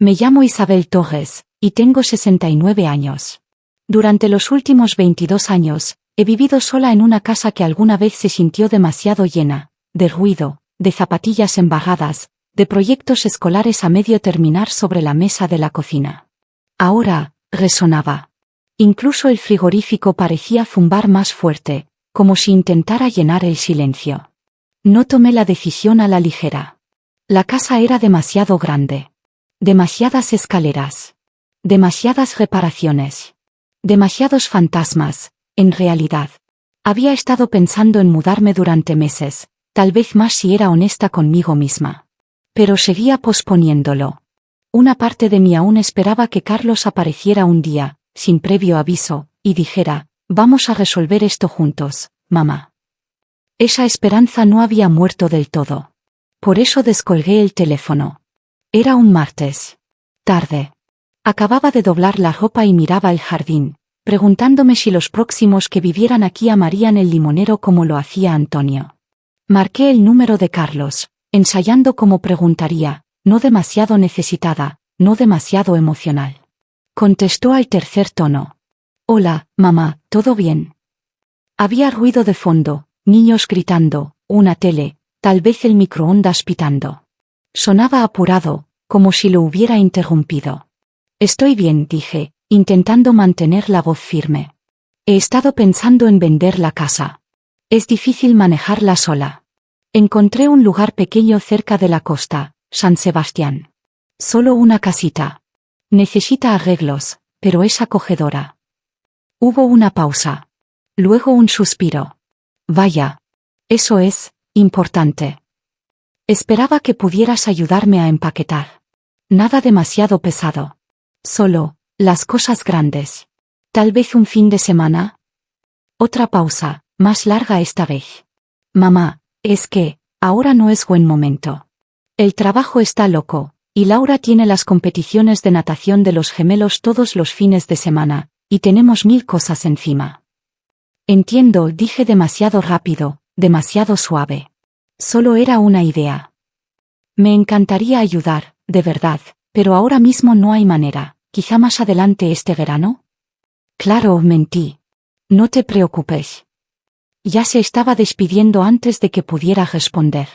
Me llamo Isabel Torres, y tengo 69 años. Durante los últimos 22 años, he vivido sola en una casa que alguna vez se sintió demasiado llena, de ruido, de zapatillas embarradas, de proyectos escolares a medio terminar sobre la mesa de la cocina. Ahora, resonaba. Incluso el frigorífico parecía zumbar más fuerte, como si intentara llenar el silencio. No tomé la decisión a la ligera. La casa era demasiado grande. Demasiadas escaleras. Demasiadas reparaciones. Demasiados fantasmas, en realidad. Había estado pensando en mudarme durante meses, tal vez más si era honesta conmigo misma. Pero seguía posponiéndolo. Una parte de mí aún esperaba que Carlos apareciera un día, sin previo aviso, y dijera, vamos a resolver esto juntos, mamá. Esa esperanza no había muerto del todo. Por eso descolgué el teléfono. Era un martes. Tarde. Acababa de doblar la ropa y miraba el jardín, preguntándome si los próximos que vivieran aquí amarían el limonero como lo hacía Antonio. Marqué el número de Carlos, ensayando cómo preguntaría, no demasiado necesitada, no demasiado emocional. Contestó al tercer tono. Hola, mamá, ¿todo bien? Había ruido de fondo, niños gritando, una tele, tal vez el microondas pitando. Sonaba apurado, como si lo hubiera interrumpido. Estoy bien, dije, intentando mantener la voz firme. He estado pensando en vender la casa. Es difícil manejarla sola. Encontré un lugar pequeño cerca de la costa, San Sebastián. Solo una casita. Necesita arreglos, pero es acogedora. Hubo una pausa. Luego un suspiro. Vaya. Eso es importante. Esperaba que pudieras ayudarme a empaquetar. Nada demasiado pesado. Solo, las cosas grandes. Tal vez un fin de semana. Otra pausa, más larga esta vez. Mamá, es que, ahora no es buen momento. El trabajo está loco, y Laura tiene las competiciones de natación de los gemelos todos los fines de semana, y tenemos 1000 cosas encima. Entiendo, dije demasiado rápido, demasiado suave. Solo era una idea. Me encantaría ayudar, de verdad, pero ahora mismo no hay manera, quizá más adelante este verano. Claro, mentí. No te preocupes. Ya se estaba despidiendo antes de que pudiera responder.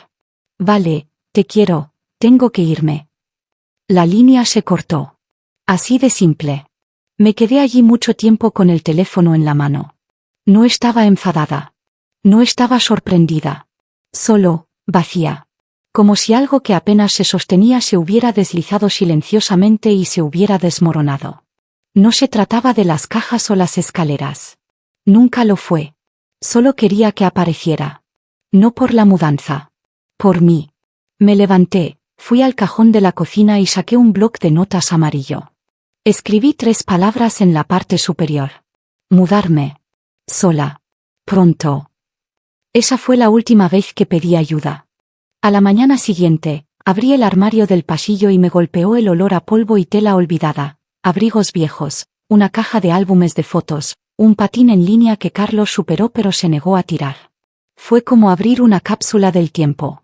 Vale, te quiero, tengo que irme. La línea se cortó. Así de simple. Me quedé allí mucho tiempo con el teléfono en la mano. No estaba enfadada. No estaba sorprendida. Solo, vacía. Como si algo que apenas se sostenía se hubiera deslizado silenciosamente y se hubiera desmoronado. No se trataba de las cajas o las escaleras. Nunca lo fue. Solo quería que apareciera. No por la mudanza. Por mí. Me levanté, fui al cajón de la cocina y saqué un bloc de notas amarillo. Escribí 3 palabras en la parte superior. Mudarme. Sola. Pronto. Esa fue la última vez que pedí ayuda. A la mañana siguiente, abrí el armario del pasillo y me golpeó el olor a polvo y tela olvidada, abrigos viejos, una caja de álbumes de fotos, un patín en línea que Carlos superó pero se negó a tirar. Fue como abrir una cápsula del tiempo.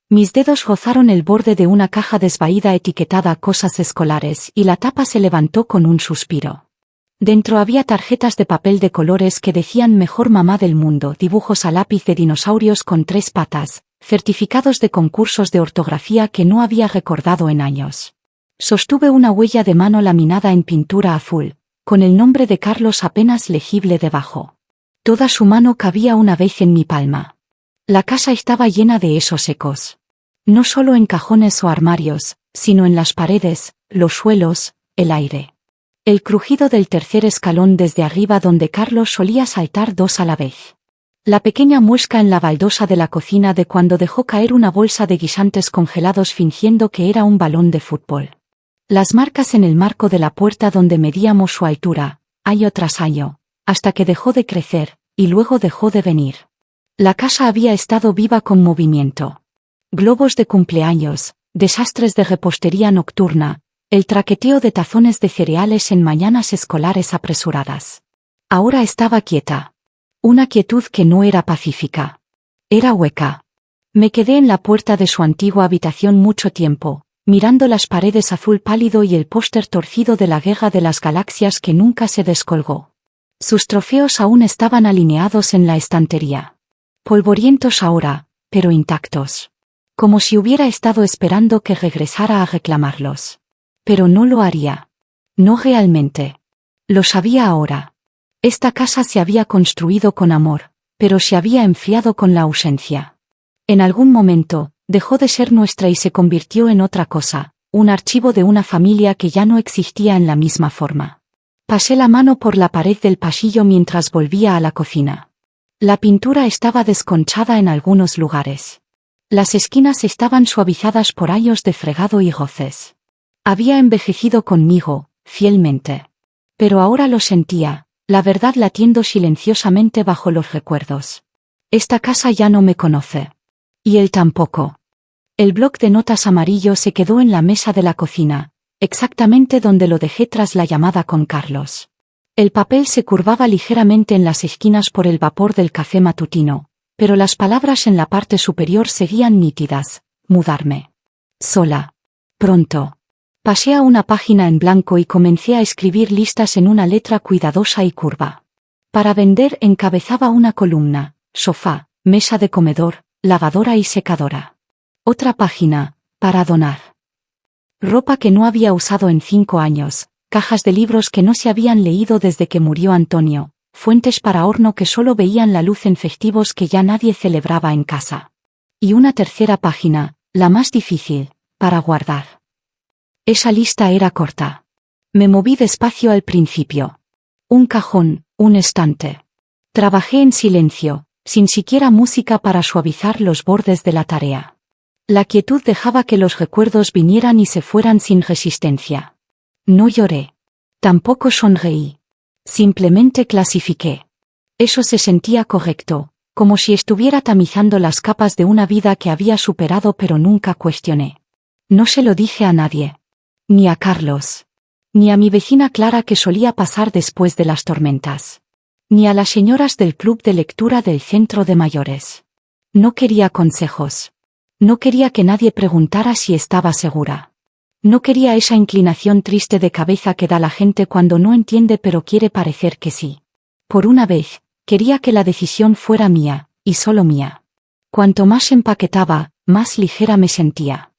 Mis dedos rozaron el borde de una caja desvaída etiquetada cosas escolares y la tapa se levantó con un suspiro. Dentro había tarjetas de papel de colores que decían mejor mamá del mundo, dibujos a lápiz de dinosaurios con 3 patas, certificados de concursos de ortografía que no había recordado en años. Sostuve una huella de mano laminada en pintura azul, con el nombre de Carlos apenas legible debajo. Toda su mano cabía una vez en mi palma. La casa estaba llena de esos ecos. No solo en cajones o armarios, sino en las paredes, los suelos, el aire. El crujido del tercer escalón desde arriba donde Carlos solía saltar 2 a la vez. La pequeña muesca en la baldosa de la cocina de cuando dejó caer una bolsa de guisantes congelados fingiendo que era un balón de fútbol. Las marcas en el marco de la puerta donde medíamos su altura, año tras año, hasta que dejó de crecer, y luego dejó de venir. La casa había estado viva con movimiento. Globos de cumpleaños, desastres de repostería nocturna, el traqueteo de tazones de cereales en mañanas escolares apresuradas. Ahora estaba quieta. Una quietud que no era pacífica. Era hueca. Me quedé en la puerta de su antigua habitación mucho tiempo, mirando las paredes azul pálido y el póster torcido de la Guerra de las Galaxias que nunca se descolgó. Sus trofeos aún estaban alineados en la estantería. Polvorientos ahora, pero intactos. Como si hubiera estado esperando que regresara a reclamarlos. Pero no lo haría. No realmente. Lo sabía ahora. Esta casa se había construido con amor, pero se había enfriado con la ausencia. En algún momento, dejó de ser nuestra y se convirtió en otra cosa, un archivo de una familia que ya no existía en la misma forma. Pasé la mano por la pared del pasillo mientras volvía a la cocina. La pintura estaba desconchada en algunos lugares. Las esquinas estaban suavizadas por años de fregado y roces. Había envejecido conmigo, fielmente. Pero ahora lo sentía, la verdad latiendo silenciosamente bajo los recuerdos. Esta casa ya no me conoce. Y él tampoco. El bloc de notas amarillo se quedó en la mesa de la cocina, exactamente donde lo dejé tras la llamada con Carlos. El papel se curvaba ligeramente en las esquinas por el vapor del café matutino, pero las palabras en la parte superior seguían nítidas: mudarme. Sola. Pronto. Pasé a una página en blanco y comencé a escribir listas en una letra cuidadosa y curva. Para vender encabezaba una columna: sofá, mesa de comedor, lavadora y secadora. Otra página: para donar. Ropa que no había usado en 5 años, cajas de libros que no se habían leído desde que murió Antonio, fuentes para horno que solo veían la luz en festivos que ya nadie celebraba en casa. Y una tercera página, la más difícil, para guardar. Esa lista era corta. Me moví despacio al principio. Un cajón, un estante. Trabajé en silencio, sin siquiera música para suavizar los bordes de la tarea. La quietud dejaba que los recuerdos vinieran y se fueran sin resistencia. No lloré. Tampoco sonreí. Simplemente clasifiqué. Eso se sentía correcto, como si estuviera tamizando las capas de una vida que había superado pero nunca cuestioné. No se lo dije a nadie. Ni a Carlos. Ni a mi vecina Clara que solía pasar después de las tormentas. Ni a las señoras del club de lectura del centro de mayores. No quería consejos. No quería que nadie preguntara si estaba segura. No quería esa inclinación triste de cabeza que da la gente cuando no entiende pero quiere parecer que sí. Por una vez, quería que la decisión fuera mía, y solo mía. Cuanto más empaquetaba, más ligera me sentía.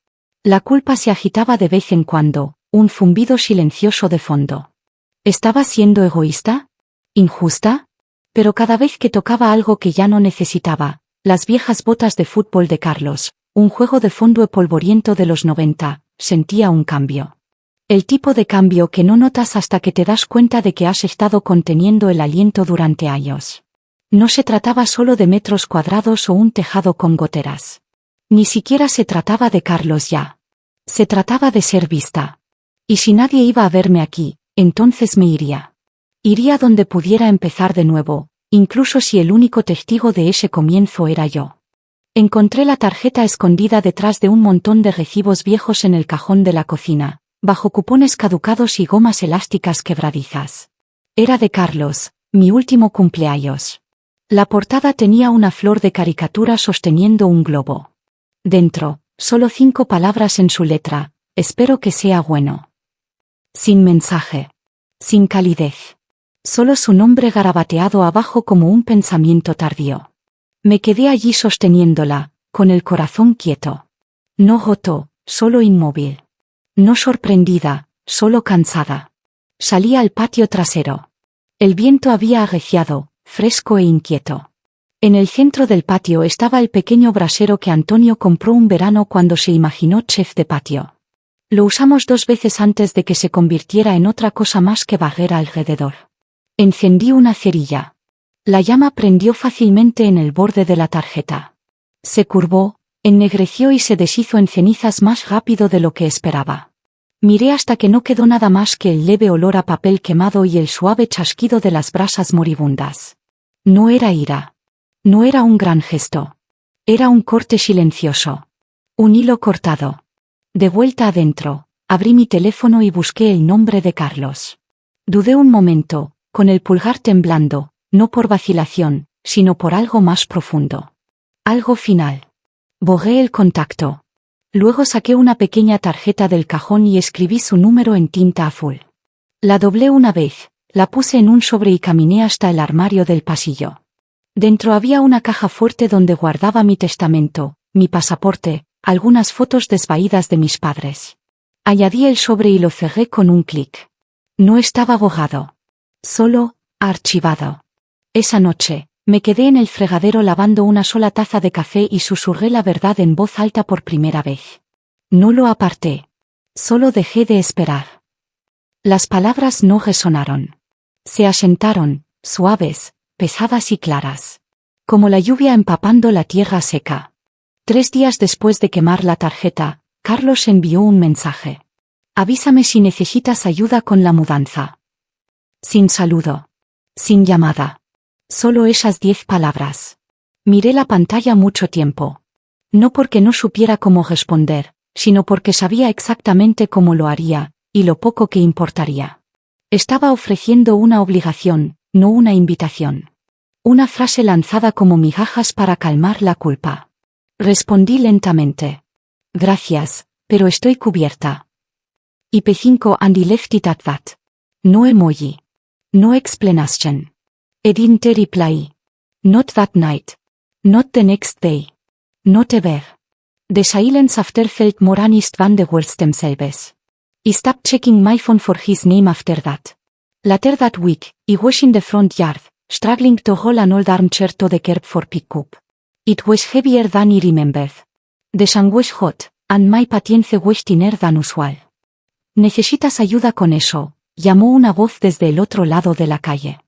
La culpa se agitaba de vez en cuando, un zumbido silencioso de fondo. ¿Estaba siendo egoísta? ¿Injusta? Pero cada vez que tocaba algo que ya no necesitaba, las viejas botas de fútbol de Carlos, un juego de fondo polvoriento de los 90, sentía un cambio. El tipo de cambio que no notas hasta que te das cuenta de que has estado conteniendo el aliento durante años. No se trataba solo de metros cuadrados o un tejado con goteras. Ni siquiera se trataba de Carlos ya. Se trataba de ser vista. Y si nadie iba a verme aquí, entonces me iría. Iría donde pudiera empezar de nuevo, incluso si el único testigo de ese comienzo era yo. Encontré la tarjeta escondida detrás de un montón de recibos viejos en el cajón de la cocina, bajo cupones caducados y gomas elásticas quebradizas. Era de Carlos, mi último cumpleaños. La portada tenía una flor de caricatura sosteniendo un globo. Dentro, solo 5 palabras en su letra: espero que sea bueno. Sin mensaje. Sin calidez. Solo su nombre garabateado abajo como un pensamiento tardío. Me quedé allí sosteniéndola, con el corazón quieto. No roto, solo inmóvil. No sorprendida, solo cansada. Salí al patio trasero. El viento había arreciado, fresco e inquieto. En el centro del patio estaba el pequeño brasero que Antonio compró un verano cuando se imaginó chef de patio. Lo usamos 2 veces antes de que se convirtiera en otra cosa más que barrera alrededor. Encendí una cerilla. La llama prendió fácilmente en el borde de la tarjeta. Se curvó, ennegreció y se deshizo en cenizas más rápido de lo que esperaba. Miré hasta que no quedó nada más que el leve olor a papel quemado y el suave chasquido de las brasas moribundas. No era ira. No era un gran gesto. Era un corte silencioso. Un hilo cortado. De vuelta adentro, abrí mi teléfono y busqué el nombre de Carlos. Dudé un momento, con el pulgar temblando, no por vacilación, sino por algo más profundo. Algo final. Borré el contacto. Luego saqué una pequeña tarjeta del cajón y escribí su número en tinta azul. La doblé una vez, la puse en un sobre y caminé hasta el armario del pasillo. Dentro había una caja fuerte donde guardaba mi testamento, mi pasaporte, algunas fotos desvaídas de mis padres. Añadí el sobre y lo cerré con un clic. No estaba borrado. Solo, archivado. Esa noche, me quedé en el fregadero lavando una sola taza de café y susurré la verdad en voz alta por primera vez. No lo aparté. Solo dejé de esperar. Las palabras no resonaron. Se asentaron, suaves, pesadas y claras. Como la lluvia empapando la tierra seca. 3 días después de quemar la tarjeta, Carlos envió un mensaje. Avísame si necesitas ayuda con la mudanza. Sin saludo. Sin llamada. Solo esas 10 palabras. Miré la pantalla mucho tiempo. No porque no supiera cómo responder, sino porque sabía exactamente cómo lo haría, y lo poco que importaría. Estaba ofreciendo una obligación, no una invitación. Una frase lanzada como migajas para calmar la culpa. Respondí lentamente. Gracias, pero estoy cubierta. IP5 and I left it at that. No emoji. No explanation. I didn't reply. Not that night. Not the next day. Not ever. The silence after felt more honest than the words themselves. I stopped checking my phone for his name after that. Later that week, I was in the front yard, struggling to haul an old armchair to the curb for pickup. It was heavier than I remembered. The sun was hot, and my patience was thinner than usual. ¿Necesitas ayuda con eso?, llamó una voz desde el otro lado de la calle.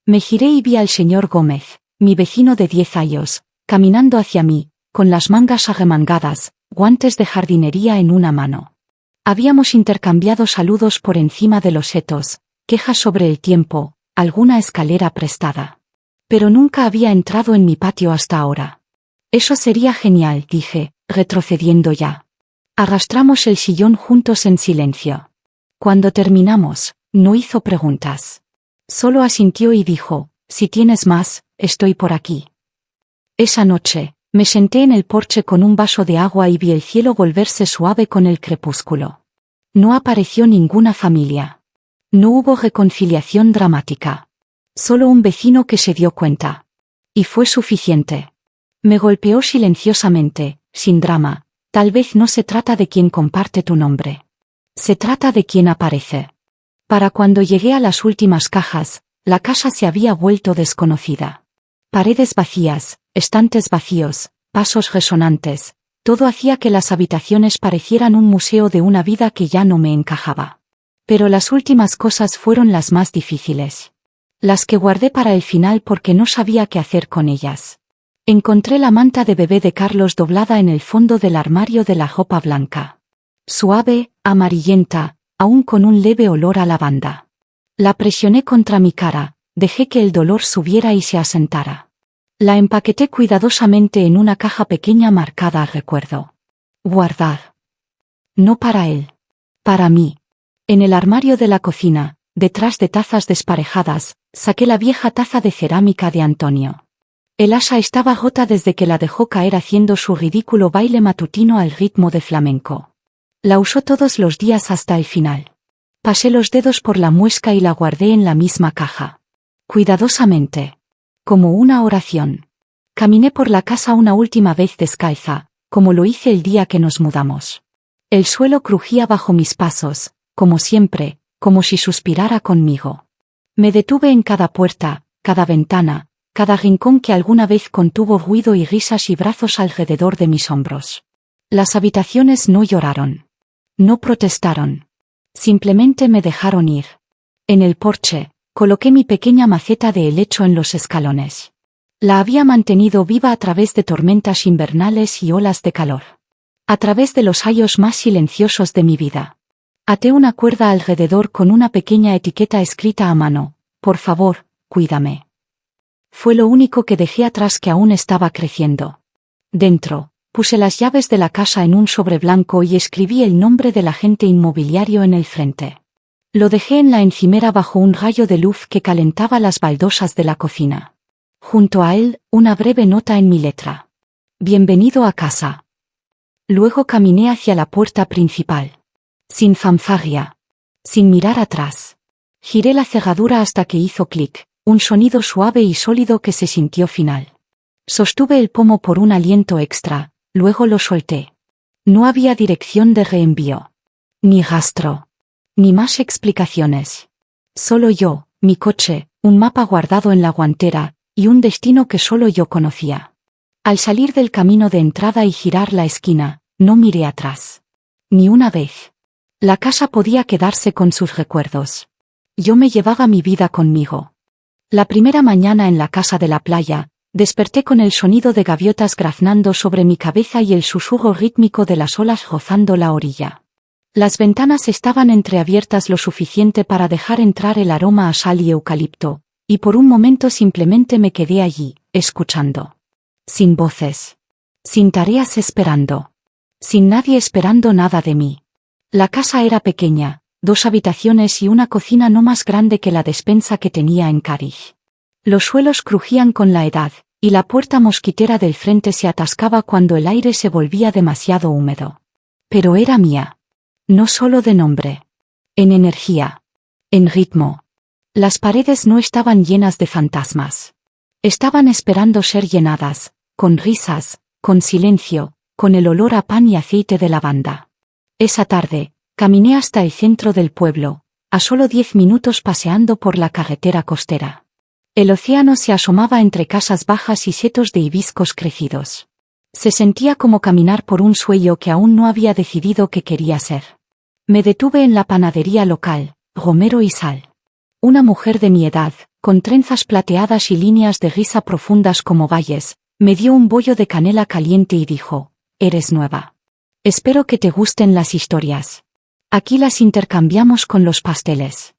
Me giré y vi al señor Gómez, mi vecino de 10 años, caminando hacia mí, con las mangas arremangadas, guantes de jardinería en una mano. Habíamos intercambiado saludos por encima de los setos, quejas sobre el tiempo, alguna escalera prestada. Pero nunca había entrado en mi patio hasta ahora. Eso sería genial, dije, retrocediendo ya. Arrastramos el sillón juntos en silencio. Cuando terminamos, no hizo preguntas. Solo asintió y dijo, si tienes más, estoy por aquí. Esa noche, me senté en el porche con un vaso de agua y vi el cielo volverse suave con el crepúsculo. No apareció ninguna familia. No hubo reconciliación dramática. Solo un vecino que se dio cuenta. Y fue suficiente. Me golpeó silenciosamente, sin drama. Tal vez no se trata de quien comparte tu nombre. Se trata de quien aparece. Para cuando llegué a las últimas cajas, la casa se había vuelto desconocida. Paredes vacías, estantes vacíos, pasos resonantes, todo hacía que las habitaciones parecieran un museo de una vida que ya no me encajaba. Pero las últimas cosas fueron las más difíciles. Las que guardé para el final porque no sabía qué hacer con ellas. Encontré la manta de bebé de Carlos doblada en el fondo del armario de la ropa blanca. Suave, amarillenta, aún con un leve olor a lavanda. La presioné contra mi cara, dejé que el dolor subiera y se asentara. La empaqueté cuidadosamente en una caja pequeña marcada a recuerdo. Guardar. No para él. Para mí. En el armario de la cocina, detrás de tazas desparejadas, saqué la vieja taza de cerámica de Antonio. El asa estaba rota desde que la dejó caer haciendo su ridículo baile matutino al ritmo de flamenco. La usó todos los días hasta el final. Pasé los dedos por la muesca y la guardé en la misma caja. Cuidadosamente. Como una oración. Caminé por la casa una última vez descalza, como lo hice el día que nos mudamos. El suelo crujía bajo mis pasos, como siempre, como si suspirara conmigo. Me detuve en cada puerta, cada ventana, cada rincón que alguna vez contuvo ruido y risas y brazos alrededor de mis hombros. Las habitaciones no lloraron. No protestaron. Simplemente me dejaron ir. En el porche, coloqué mi pequeña maceta de helecho en los escalones. La había mantenido viva a través de tormentas invernales y olas de calor. A través de los años más silenciosos de mi vida. Até una cuerda alrededor con una pequeña etiqueta escrita a mano: por favor, cuídame. Fue lo único que dejé atrás que aún estaba creciendo. Dentro, puse las llaves de la casa en un sobre blanco y escribí el nombre del agente inmobiliario en el frente. Lo dejé en la encimera bajo un rayo de luz que calentaba las baldosas de la cocina. Junto a él, una breve nota en mi letra. Bienvenido a casa. Luego caminé hacia la puerta principal. Sin fanfarria. Sin mirar atrás. Giré la cerradura hasta que hizo clic, un sonido suave y sólido que se sintió final. Sostuve el pomo por un aliento extra, luego lo solté. No había dirección de reenvío. Ni rastro. Ni más explicaciones. Solo yo, mi coche, un mapa guardado en la guantera, y un destino que solo yo conocía. Al salir del camino de entrada y girar la esquina, no miré atrás. Ni una vez. La casa podía quedarse con sus recuerdos. Yo me llevaba mi vida conmigo. La primera mañana en la casa de la playa, desperté con el sonido de gaviotas graznando sobre mi cabeza y el susurro rítmico de las olas rozando la orilla. Las ventanas estaban entreabiertas lo suficiente para dejar entrar el aroma a sal y eucalipto, y por un momento simplemente me quedé allí, escuchando. Sin voces. Sin tareas esperando. Sin nadie esperando nada de mí. La casa era pequeña, 2 habitaciones y una cocina no más grande que la despensa que tenía en Carij. Los suelos crujían con la edad, y la puerta mosquitera del frente se atascaba cuando el aire se volvía demasiado húmedo. Pero era mía. No solo de nombre. En energía. En ritmo. Las paredes no estaban llenas de fantasmas. Estaban esperando ser llenadas, con risas, con silencio, con el olor a pan y aceite de lavanda. Esa tarde, caminé hasta el centro del pueblo, a solo 10 minutos paseando por la carretera costera. El océano se asomaba entre casas bajas y setos de hibiscos crecidos. Se sentía como caminar por un sueño que aún no había decidido qué quería ser. Me detuve en la panadería local, Romero y Sal. Una mujer de mi edad, con trenzas plateadas y líneas de risa profundas como valles, me dio un bollo de canela caliente y dijo: «Eres nueva. Espero que te gusten las historias. Aquí las intercambiamos con los pasteles».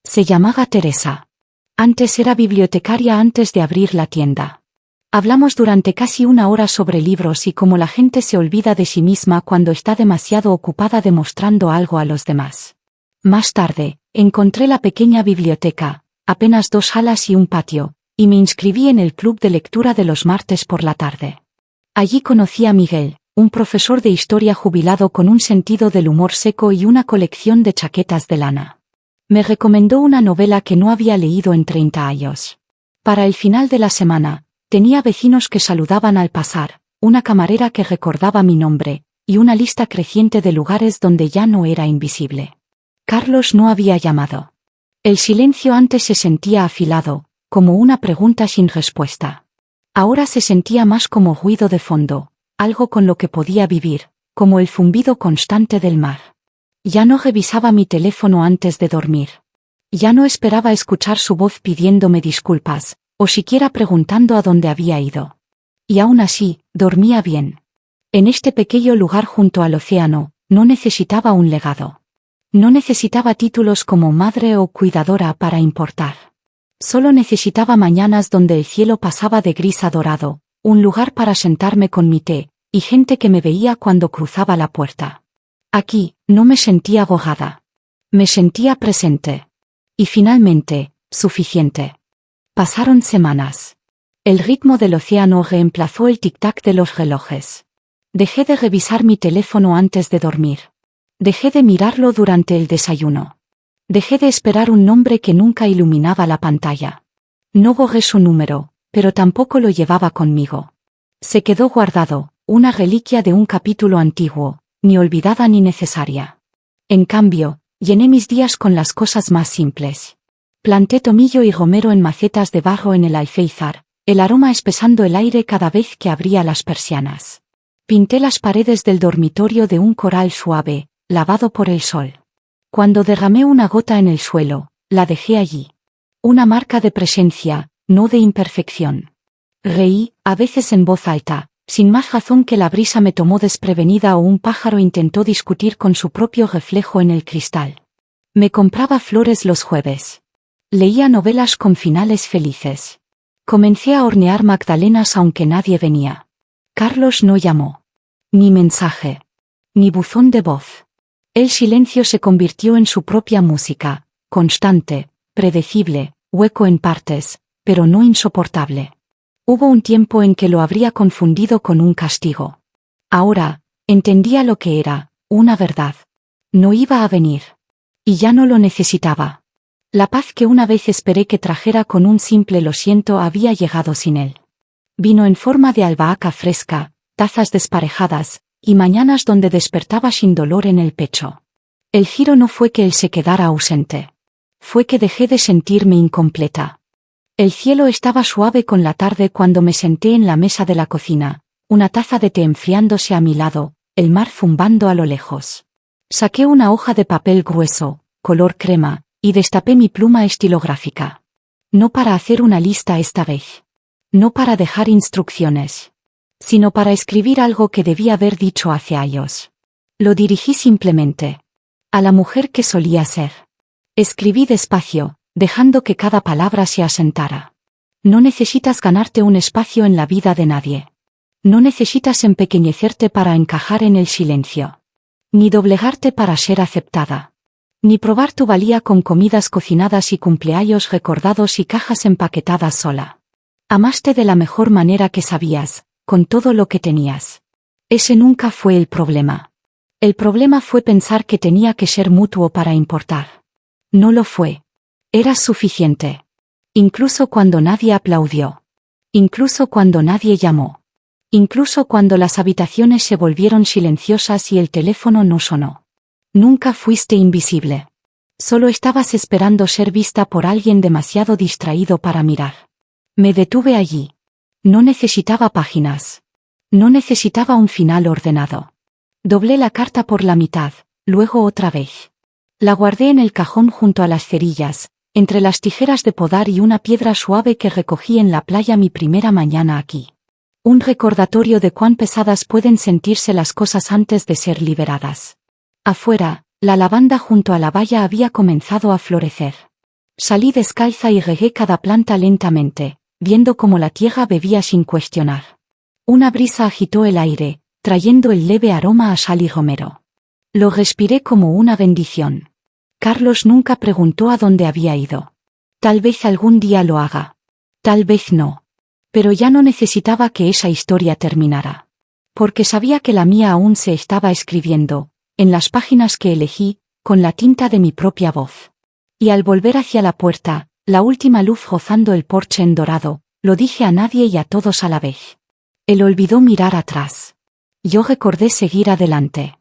Se llamaba Teresa. Antes era bibliotecaria antes de abrir la tienda. Hablamos durante casi 1 hora sobre libros y cómo la gente se olvida de sí misma cuando está demasiado ocupada demostrando algo a los demás. Más tarde, encontré la pequeña biblioteca, apenas 2 salas y un patio, y me inscribí en el club de lectura de los martes por la tarde. Allí conocí a Miguel, un profesor de historia jubilado con un sentido del humor seco y una colección de chaquetas de lana. Me recomendó una novela que no había leído en 30 años. Para el final de la semana, tenía vecinos que saludaban al pasar, una camarera que recordaba mi nombre, y una lista creciente de lugares donde ya no era invisible. Carlos no había llamado. El silencio antes se sentía afilado, como una pregunta sin respuesta. Ahora se sentía más como ruido de fondo, algo con lo que podía vivir, como el zumbido constante del mar. Ya no revisaba mi teléfono antes de dormir. Ya no esperaba escuchar su voz pidiéndome disculpas, o siquiera preguntando a dónde había ido. Y aún así, dormía bien. En este pequeño lugar junto al océano, no necesitaba un legado. No necesitaba títulos como madre o cuidadora para importar. Solo necesitaba mañanas donde el cielo pasaba de gris a dorado, un lugar para sentarme con mi té, y gente que me veía cuando cruzaba la puerta. Aquí, no me sentía ahogada. Me sentía presente. Y finalmente, suficiente. Pasaron semanas. El ritmo del océano reemplazó el tic-tac de los relojes. Dejé de revisar mi teléfono antes de dormir. Dejé de mirarlo durante el desayuno. Dejé de esperar un nombre que nunca iluminaba la pantalla. No borré su número, pero tampoco lo llevaba conmigo. Se quedó guardado, una reliquia de un capítulo antiguo, ni olvidada ni necesaria. En cambio, llené mis días con las cosas más simples. Planté tomillo y romero en macetas de barro en el alféizar, el aroma espesando el aire cada vez que abría las persianas. Pinté las paredes del dormitorio de un coral suave, lavado por el sol. Cuando derramé una gota en el suelo, la dejé allí. Una marca de presencia, no de imperfección. Reí, a veces en voz alta, sin más razón que la brisa me tomó desprevenida o un pájaro intentó discutir con su propio reflejo en el cristal. Me compraba flores los jueves. Leía novelas con finales felices. Comencé a hornear magdalenas aunque nadie venía. Carlos no llamó. Ni mensaje. Ni buzón de voz. El silencio se convirtió en su propia música, constante, predecible, hueco en partes, pero no insoportable. Hubo un tiempo en que lo habría confundido con un castigo. Ahora, Entendía lo que era, una verdad. No iba a venir. Y ya no lo necesitaba. La paz que una vez esperé que trajera con un simple lo siento había llegado sin él. Vino en forma de albahaca fresca, tazas desparejadas, y mañanas donde despertaba sin dolor en el pecho. El giro no fue que él se quedara ausente. Fue que dejé de sentirme incompleta. El cielo estaba suave con la tarde cuando me senté en la mesa de la cocina, una taza de té enfriándose a mi lado, el mar zumbando a lo lejos. Saqué una hoja de papel grueso, color crema, y destapé mi pluma estilográfica. No para hacer una lista esta vez. No para dejar instrucciones. Sino para escribir algo que debía haber dicho hace años. Lo dirigí simplemente. A la mujer que solía ser. Escribí despacio, dejando que cada palabra se asentara. No necesitas ganarte un espacio en la vida de nadie. No necesitas empequeñecerte para encajar en el silencio. Ni doblegarte para ser aceptada. Ni probar tu valía con comidas cocinadas y cumpleaños recordados y cajas empaquetadas sola. Amaste de la mejor manera que sabías, con todo lo que tenías. Ese nunca fue el problema. El problema fue pensar que tenía que ser mutuo para importar. No lo fue. Eras suficiente. Incluso cuando nadie aplaudió. Incluso cuando nadie llamó. Incluso cuando las habitaciones se volvieron silenciosas y el teléfono no sonó. Nunca fuiste invisible. Solo estabas esperando ser vista por alguien demasiado distraído para mirar. Me detuve allí. No necesitaba páginas. No necesitaba un final ordenado. Doblé la carta por la mitad, luego otra vez. La guardé en el cajón junto a las cerillas, entre las tijeras de podar y una piedra suave que recogí en la playa mi primera mañana aquí. Un recordatorio de cuán pesadas pueden sentirse las cosas antes de ser liberadas. Afuera, la lavanda junto a la valla había comenzado a florecer. Salí descalza y regué cada planta lentamente, viendo cómo la tierra bebía sin cuestionar. Una brisa agitó el aire, trayendo el leve aroma a sal y romero. Lo respiré como una bendición. Carlos nunca preguntó a dónde había ido. Tal vez algún día lo haga. Tal vez no. Pero ya no necesitaba que esa historia terminara. Porque sabía que la mía aún se estaba escribiendo, en las páginas que elegí, con la tinta de mi propia voz. Y al volver hacia la puerta, la última luz rozando el porche en dorado, lo dije a nadie y a todos a la vez. Él olvidó mirar atrás. Yo recordé seguir adelante.